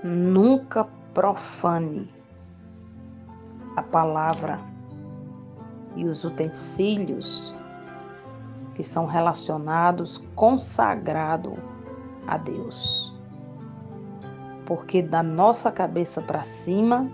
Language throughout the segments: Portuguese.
Nunca profane a palavra e os utensílios que são relacionados, consagrado a Deus. Porque da nossa cabeça para cima,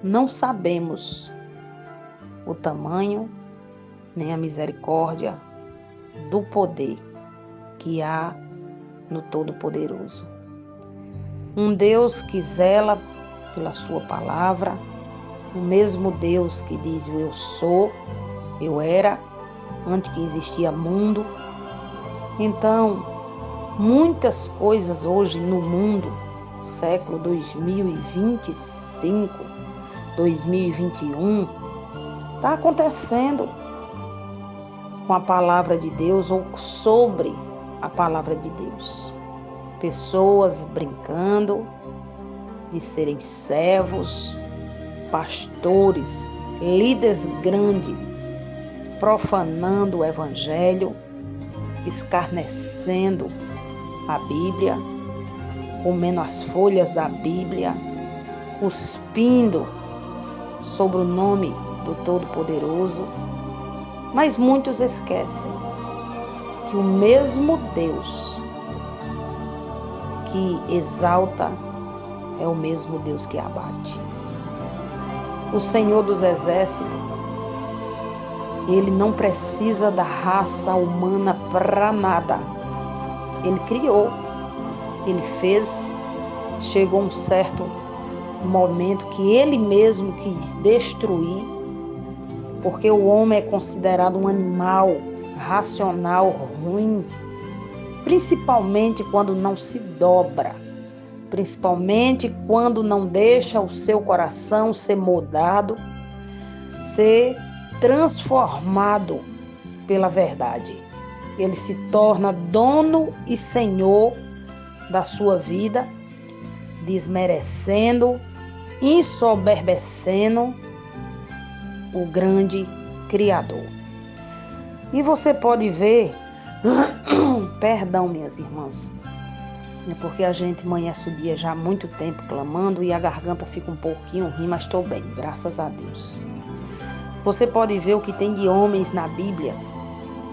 não sabemos o tamanho nem a misericórdia do poder que há no Todo-Poderoso. Um Deus que zela pela sua palavra, o mesmo Deus que diz o eu sou, eu era, antes que existia mundo. Então, muitas coisas hoje no mundo, século 2025, 2021, está acontecendo com a palavra de Deus ou sobre a palavra de Deus. Pessoas brincando de serem servos, pastores, líderes grandes, profanando o Evangelho, escarnecendo a Bíblia, comendo as folhas da Bíblia, cuspindo sobre o nome do Todo-Poderoso. Mas muitos esquecem que o mesmo Deus que exalta é o mesmo Deus que abate. O Senhor dos Exércitos, Ele não precisa da raça humana para nada. Ele criou, Ele fez, chegou um certo momento que Ele mesmo quis destruir, porque o homem é considerado um animal racional ruim, principalmente quando não se dobra, principalmente quando não deixa o seu coração ser moldado, ser transformado pela verdade. Ele se torna dono e senhor da sua vida, desmerecendo, ensoberbecendo o grande Criador. E você pode ver, perdão, minhas irmãs, é porque a gente amanhece o dia já há muito tempo clamando e a garganta fica um pouquinho ruim, mas estou bem, graças a Deus. Você pode ver o que tem de homens na Bíblia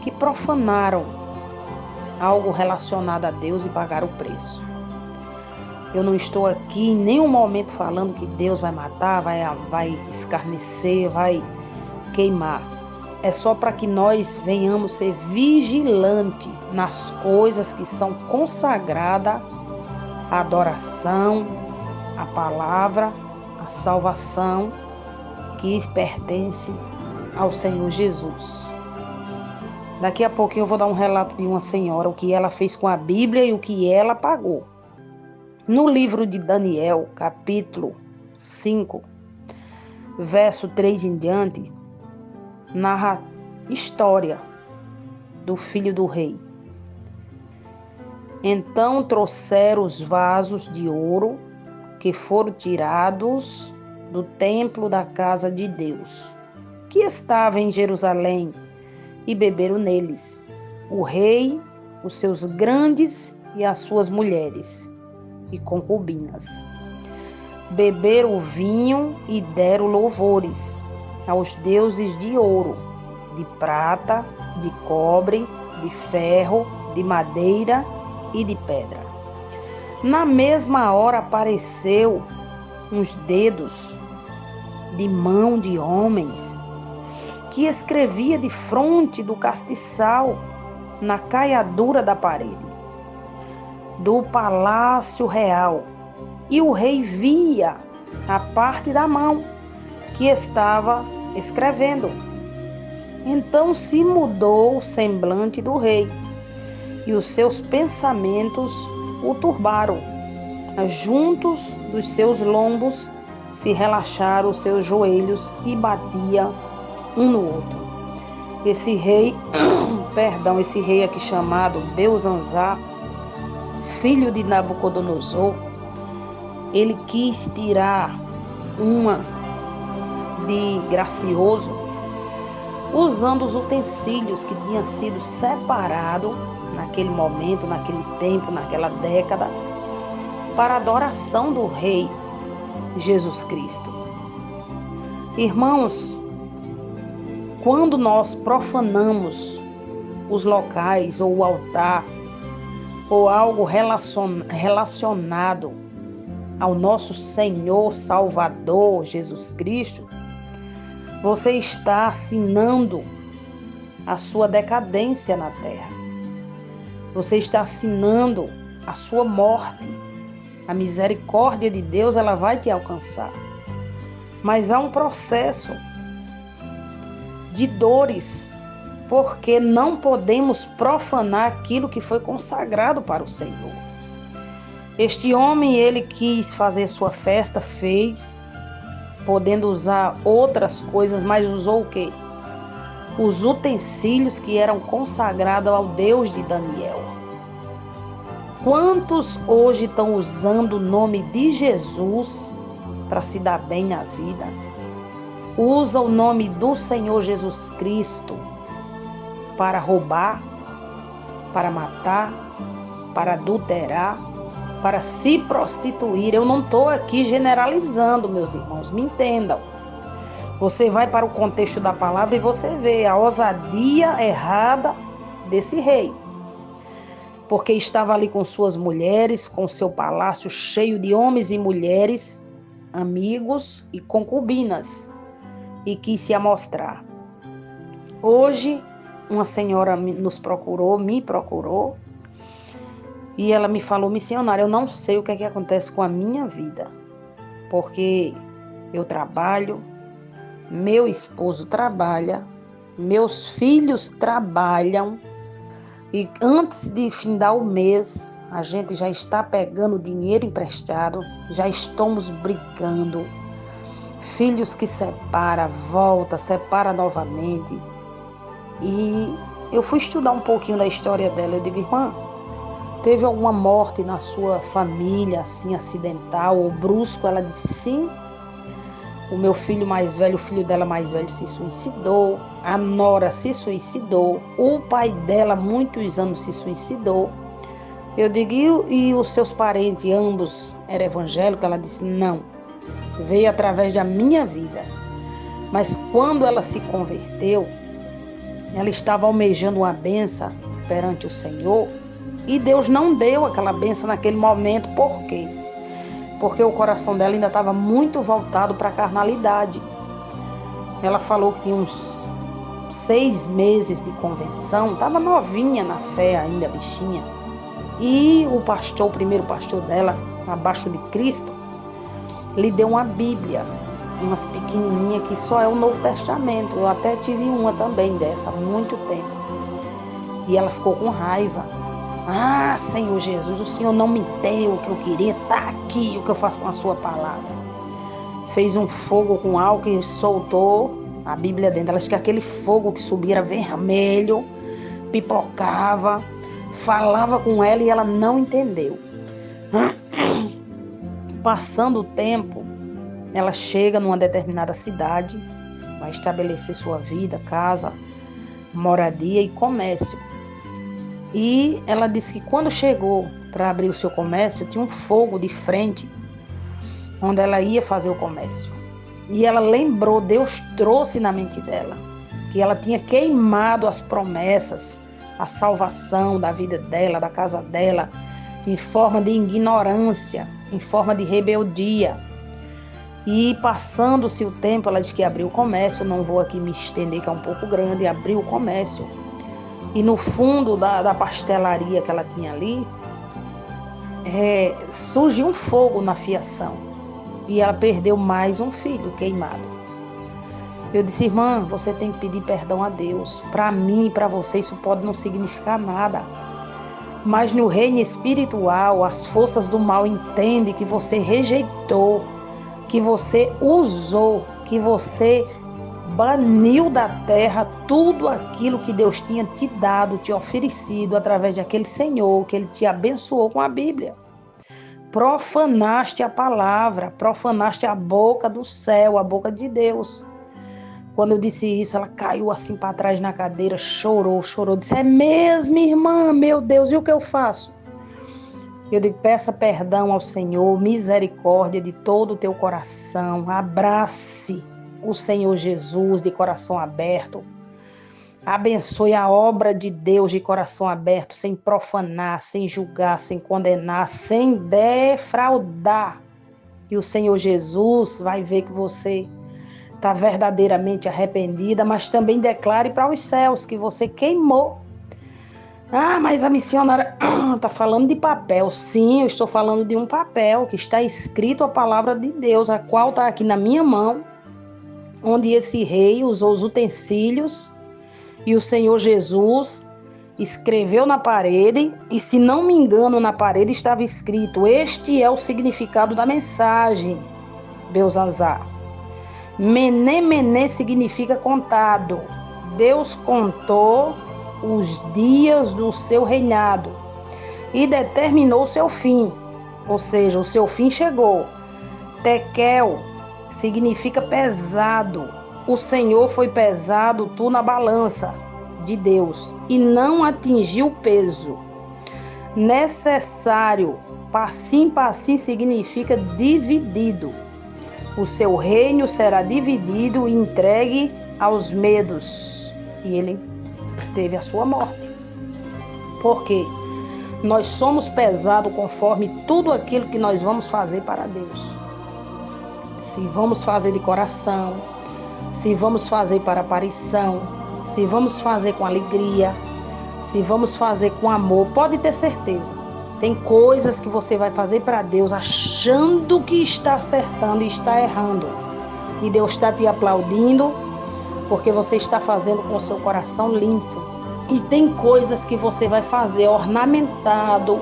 que profanaram algo relacionado a Deus e pagaram o preço. Eu não estou aqui em nenhum momento falando que Deus vai matar, vai escarnecer, vai queimar. É só para que nós venhamos ser vigilantes nas coisas que são consagradas à adoração, à palavra, à salvação que pertence ao Senhor Jesus. Daqui a pouquinho eu vou dar um relato de uma senhora, o que ela fez com a Bíblia e o que ela pagou. No livro de Daniel, capítulo 5, verso 3 em diante, narra história do filho do rei. Então trouxeram os vasos de ouro que foram tirados do templo da casa de Deus, que estava em Jerusalém, e beberam neles, o rei, os seus grandes e as suas mulheres e concubinas. Beberam o vinho e deram louvores aos deuses de ouro, de prata, de cobre, de ferro, de madeira e de pedra. Na mesma hora apareceu uns dedos de mão de homens que escrevia de fronte do castiçal na caiadura da parede do palácio real, e o rei via a parte da mão que estava escrevendo. Então se mudou o semblante do rei, e os seus pensamentos o turbaram. Juntos dos seus lombos se relaxaram os seus joelhos e batia um no outro. Esse rei aqui chamado Belzanzar, filho de Nabucodonosor, ele quis tirar uma de gracioso, usando os utensílios que tinham sido separados naquele momento, naquele tempo, naquela década, para a adoração do Rei Jesus Cristo. Irmãos, quando nós profanamos os locais ou o altar ou algo relacionado ao nosso Senhor Salvador Jesus Cristo, você está assinando a sua decadência na terra. Você está assinando a sua morte. A misericórdia de Deus, ela vai te alcançar. Mas há um processo de dores, porque não podemos profanar aquilo que foi consagrado para o Senhor. Este homem, ele quis fazer sua festa, fez, podendo usar outras coisas, mas usou o quê? Os utensílios que eram consagrados ao Deus de Daniel. Quantos hoje estão usando o nome de Jesus para se dar bem na vida? Usa o nome do Senhor Jesus Cristo para roubar, para matar, para adulterar, para se prostituir. Eu não estou aqui generalizando, meus irmãos, me entendam. Você vai para o contexto da palavra e você vê a ousadia errada desse rei. Porque estava ali com suas mulheres, com seu palácio cheio de homens e mulheres, amigos e concubinas, e quis se amostrar. Hoje, uma senhora me procurou, e ela me falou: missionária, eu não sei o que é que acontece com a minha vida, porque eu trabalho, meu esposo trabalha, meus filhos trabalham, e antes de findar o mês, a gente já está pegando dinheiro emprestado, já estamos brigando. Filhos que separa, volta, separa novamente. E eu fui estudar um pouquinho da história dela. Eu digo: irmã, teve alguma morte na sua família, assim, acidental ou brusco? Ela disse: sim. O meu filho mais velho, o filho dela mais velho se suicidou, a nora se suicidou, o pai dela, muitos anos, se suicidou. Eu digo: e os seus parentes, ambos eram evangélicos? Ela disse: não, veio através da minha vida. Mas quando ela se converteu, ela estava almejando uma bênção perante o Senhor, e Deus não deu aquela bênção naquele momento. Por quê? Porque o coração dela ainda estava muito voltado para a carnalidade. Ela falou que tinha uns 6 meses de conversão, estava novinha na fé ainda, bichinha. E o pastor, o primeiro pastor dela, abaixo de Cristo, lhe deu uma Bíblia, umas pequenininhas que só é o Novo Testamento. Eu até tive uma também dessa, há muito tempo. E ela ficou com raiva. Ah, Senhor Jesus, o Senhor não me deu o que eu queria, está aqui o que eu faço com a sua palavra. Fez um fogo com álcool e soltou a Bíblia dentro. Ela disse que aquele fogo que subia era vermelho, pipocava, falava com ela e ela não entendeu. Passando o tempo, ela chega numa determinada cidade, vai estabelecer sua vida, casa, moradia e comércio. E ela disse que quando chegou para abrir o seu comércio, tinha um fogo de frente, onde ela ia fazer o comércio. E ela lembrou, Deus trouxe na mente dela, que ela tinha queimado as promessas, a salvação da vida dela, da casa dela, em forma de ignorância, em forma de rebeldia. E passando-se o tempo, ela disse que abriu o comércio. Não vou aqui me estender, que é um pouco grande. Abriu o comércio. E no fundo da pastelaria que ela tinha ali, surgiu um fogo na fiação. E ela perdeu mais um filho queimado. Eu disse: irmã, você tem que pedir perdão a Deus. Para mim e para você isso pode não significar nada. Mas no reino espiritual, as forças do mal entendem que você rejeitou, que você usou, que você baniu da terra tudo aquilo que Deus tinha te dado, te oferecido através daquele Senhor, que Ele te abençoou com a Bíblia. Profanaste a palavra, profanaste a boca do céu, a boca de Deus. Quando eu disse isso, ela caiu assim para trás na cadeira, chorou, disse: é mesmo, irmã? Meu Deus, e o que eu faço? Eu digo, peça perdão ao Senhor, misericórdia de todo o teu coração. Abrace o Senhor Jesus de coração aberto. Abençoe a obra de Deus de coração aberto, sem profanar, sem julgar, sem condenar, sem defraudar. E o Senhor Jesus vai ver que você está verdadeiramente arrependida, mas também declare para os céus que você queimou. Ah, mas a missionária está falando de papel. Sim, eu estou falando de um papel que está escrito a palavra de Deus, a qual está aqui na minha mão, onde esse rei usou os utensílios e o Senhor Jesus escreveu na parede, e se não me engano, na parede estava escrito: este é o significado da mensagem, Belzazar. Mené, mené significa contado. Deus contou os dias do seu reinado e determinou o seu fim, ou seja, o seu fim chegou. Tekel significa pesado. O Senhor foi pesado tu na balança de Deus e não atingiu o peso necessário. Passim, passim significa dividido. O seu reino será dividido e entregue aos medos. E ele teve a sua morte. Porque nós somos pesados conforme tudo aquilo que nós vamos fazer para Deus. Se vamos fazer de coração, se vamos fazer para aparição, se vamos fazer com alegria, se vamos fazer com amor, pode ter certeza. Tem coisas que você vai fazer para Deus achando que está acertando e está errando. E Deus está te aplaudindo porque você está fazendo com o seu coração limpo. E tem coisas que você vai fazer ornamentado,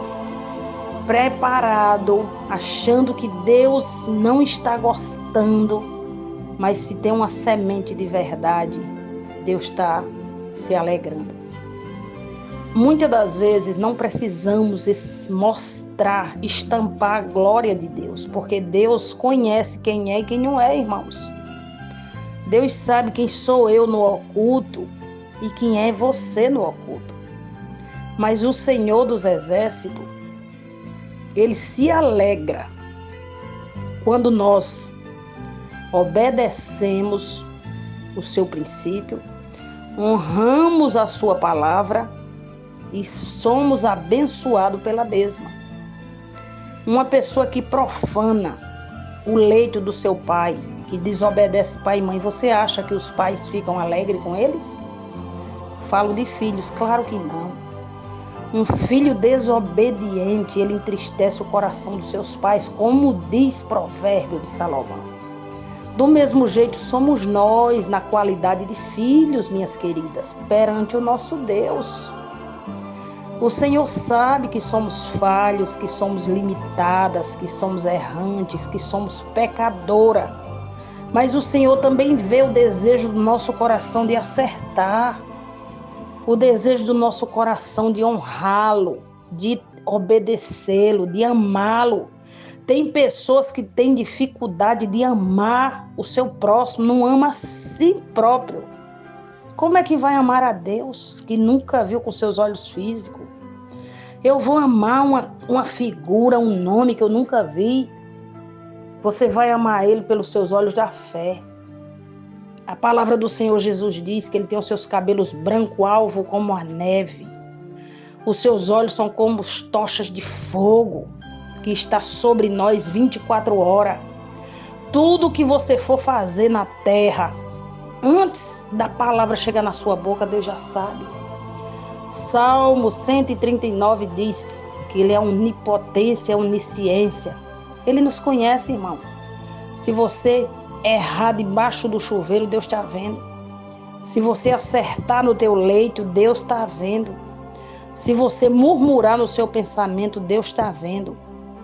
preparado, achando que Deus não está gostando. Mas se tem uma semente de verdade, Deus está se alegrando. Muitas das vezes não precisamos mostrar, estampar a glória de Deus, porque Deus conhece quem é e quem não é, irmãos. Deus sabe quem sou eu no oculto e quem é você no oculto. Mas o Senhor dos Exércitos, Ele se alegra quando nós obedecemos o seu princípio, honramos a sua palavra e somos abençoados pela mesma. Uma pessoa que profana o leito do seu pai, que desobedece pai e mãe, você acha que os pais ficam alegres com eles? Falo de filhos, claro que não. Um filho desobediente, ele entristece o coração dos seus pais, como diz Provérbio de Salomão. Do mesmo jeito somos nós na qualidade de filhos, minhas queridas, perante o nosso Deus. O Senhor sabe que somos falhos, que somos limitadas, que somos errantes, que somos pecadora. Mas o Senhor também vê o desejo do nosso coração de acertar, o desejo do nosso coração de honrá-lo, de obedecê-lo, de amá-lo. Tem pessoas que têm dificuldade de amar o seu próximo, não ama a si próprio. Como é que vai amar a Deus que nunca viu com seus olhos físicos? Eu vou amar uma figura, um nome que eu nunca vi. Você vai amar Ele pelos seus olhos da fé. A palavra do Senhor Jesus diz que Ele tem os seus cabelos branco alvo como a neve. Os seus olhos são como tochas de fogo que está sobre nós 24 horas. Tudo que você for fazer na terra, antes da palavra chegar na sua boca, Deus já sabe. Salmo 139 diz que Ele é onipotência, onisciência. Ele nos conhece, irmão. Se você errar debaixo do chuveiro, Deus está vendo. Se você acertar no teu leito, Deus está vendo. Se você murmurar no seu pensamento, Deus está vendo.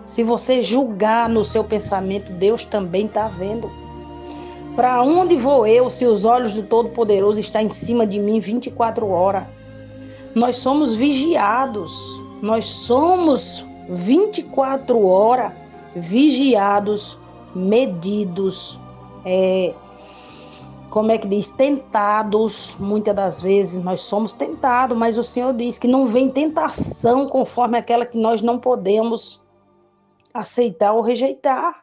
Se você julgar no seu pensamento, Deus também está vendo. Para onde vou eu se os olhos do Todo-Poderoso estão em cima de mim 24 horas? Nós somos vigiados. Nós somos 24 horas vigiados, medidos, como é que diz, tentados. Muitas das vezes nós somos tentados, mas o Senhor diz que não vem tentação conforme aquela que nós não podemos aceitar ou rejeitar.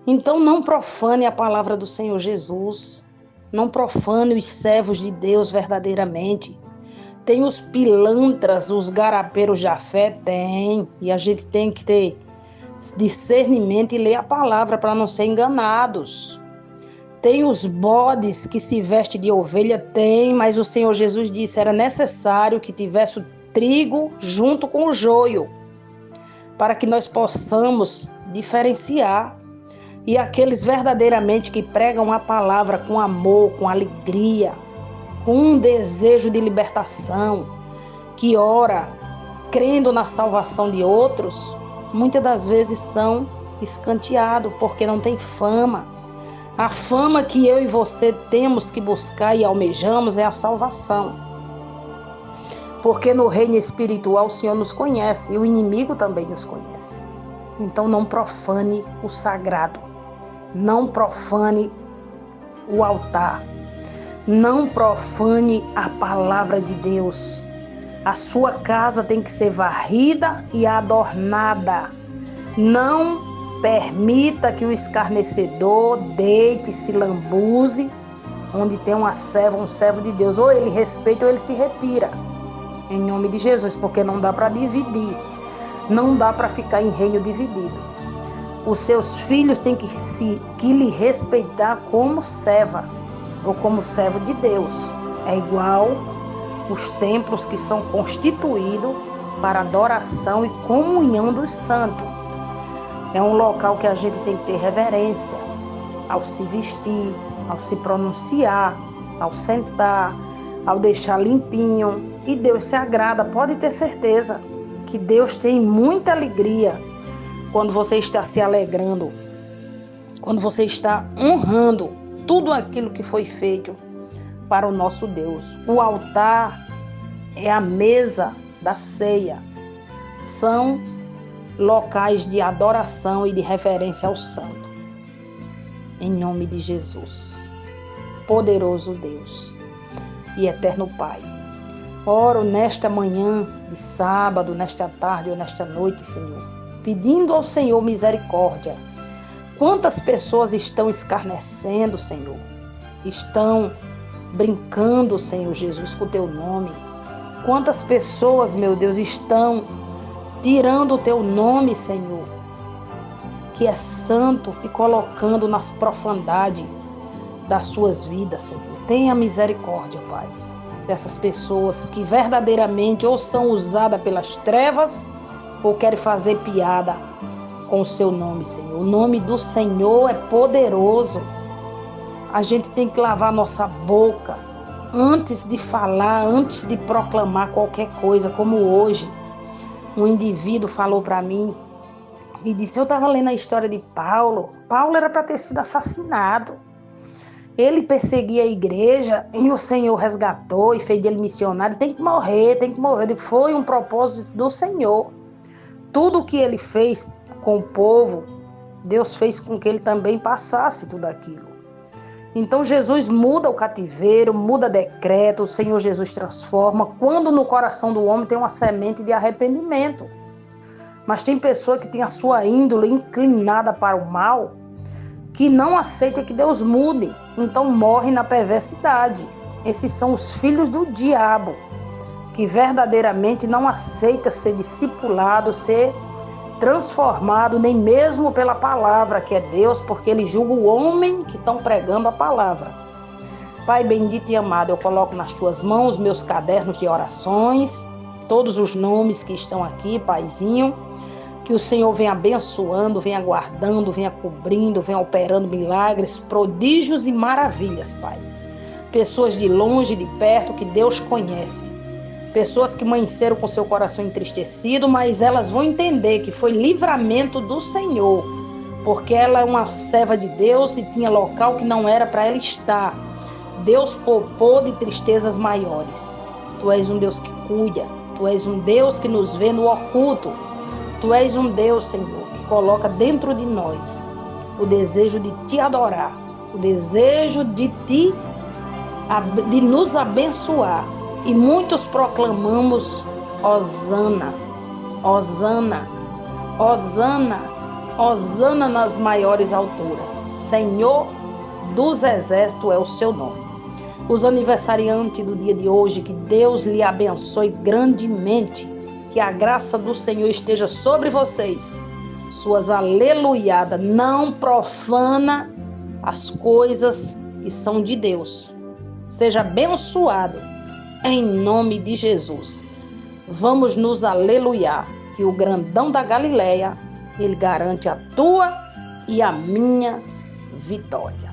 Então não profane a palavra do Senhor Jesus, não profane os servos de Deus verdadeiramente. Tem os pilantras, os garapeiros da fé, tem, e a gente tem que ter discernimento e ler a palavra para não ser enganados. Tem os bodes que se vestem de ovelha, tem, mas o Senhor Jesus disse, era necessário que tivesse o trigo junto com o joio, para que nós possamos diferenciar. E aqueles verdadeiramente que pregam a palavra com amor, com alegria, com um desejo de libertação, que ora, crendo na salvação de outros, muitas das vezes são escanteados, porque não tem fama. A fama que eu e você temos que buscar e almejamos é a salvação. Porque no reino espiritual o Senhor nos conhece e o inimigo também nos conhece. Então não profane o sagrado, não profane o altar, não profane a palavra de Deus. A sua casa tem que ser varrida e adornada. Não permita que o escarnecedor deite, se lambuze, onde tem um servo de Deus. Ou ele respeita ou ele se retira. Em nome de Jesus, porque não dá para dividir. Não dá para ficar em reino dividido. Os seus filhos têm que lhe respeitar como serva ou como servo de Deus. É igual os templos que são constituídos para adoração e comunhão dos santos. É um local que a gente tem que ter reverência ao se vestir, ao se pronunciar, ao sentar, ao deixar limpinho. E Deus se agrada, pode ter certeza que Deus tem muita alegria quando você está se alegrando, quando você está honrando tudo aquilo que foi feito para o nosso Deus. O altar é a mesa da ceia. São locais de adoração e de reverência ao Santo. Em nome de Jesus, poderoso Deus e eterno Pai. Oro nesta manhã de sábado, nesta tarde ou nesta noite, Senhor, pedindo ao Senhor misericórdia. Quantas pessoas estão escarnecendo, Senhor? Estão brincando, Senhor Jesus, com o Teu nome. Quantas pessoas, meu Deus, estão tirando o Teu nome, Senhor, que é santo, e colocando nas profundidades das suas vidas, Senhor. Tenha misericórdia, Pai, dessas pessoas que verdadeiramente ou são usadas pelas trevas ou querem fazer piada com o Seu nome, Senhor. O nome do Senhor é poderoso. A gente tem que lavar nossa boca antes de falar, antes de proclamar qualquer coisa, como hoje. Um indivíduo falou para mim e disse, eu estava lendo a história de Paulo. Paulo era para ter sido assassinado. Ele perseguia a igreja e o Senhor resgatou e fez dele missionário. Tem que morrer, tem que morrer. Foi um propósito do Senhor. Tudo o que ele fez com o povo, Deus fez com que ele também passasse tudo aquilo. Então Jesus muda o cativeiro, muda decreto, o Senhor Jesus transforma, quando no coração do homem tem uma semente de arrependimento. Mas tem pessoa que tem a sua índole inclinada para o mal, que não aceita que Deus mude, então morre na perversidade. Esses são os filhos do diabo, que verdadeiramente não aceita ser discipulado, ser transformado, nem mesmo pela palavra que é Deus, porque ele julga o homem que estão pregando a palavra. Pai bendito e amado, eu coloco nas tuas mãos meus cadernos de orações, todos os nomes que estão aqui, Paizinho, que o Senhor venha abençoando, venha guardando, venha cobrindo, venha operando milagres, prodígios e maravilhas, Pai. Pessoas de longe, de perto, que Deus conhece. Pessoas que amanheceram com seu coração entristecido, mas elas vão entender que foi livramento do Senhor, porque ela é uma serva de Deus e tinha local que não era para ela estar. Deus poupou de tristezas maiores. Tu és um Deus que cuida, Tu és um Deus que nos vê no oculto. Tu és um Deus, Senhor, que coloca dentro de nós o desejo de Te adorar o desejo de nos abençoar. E muitos proclamamos Hosana, Hosana, Hosana, Hosana nas maiores alturas. Senhor dos exércitos é o seu nome. Os aniversariantes do dia de hoje, que Deus lhe abençoe grandemente, que a graça do Senhor esteja sobre vocês. Suas aleluiadas, não profana as coisas que são de Deus. Seja abençoado em nome de Jesus. Vamos nos aleluiar, que o grandão da Galileia, ele garante a tua e a minha vitória.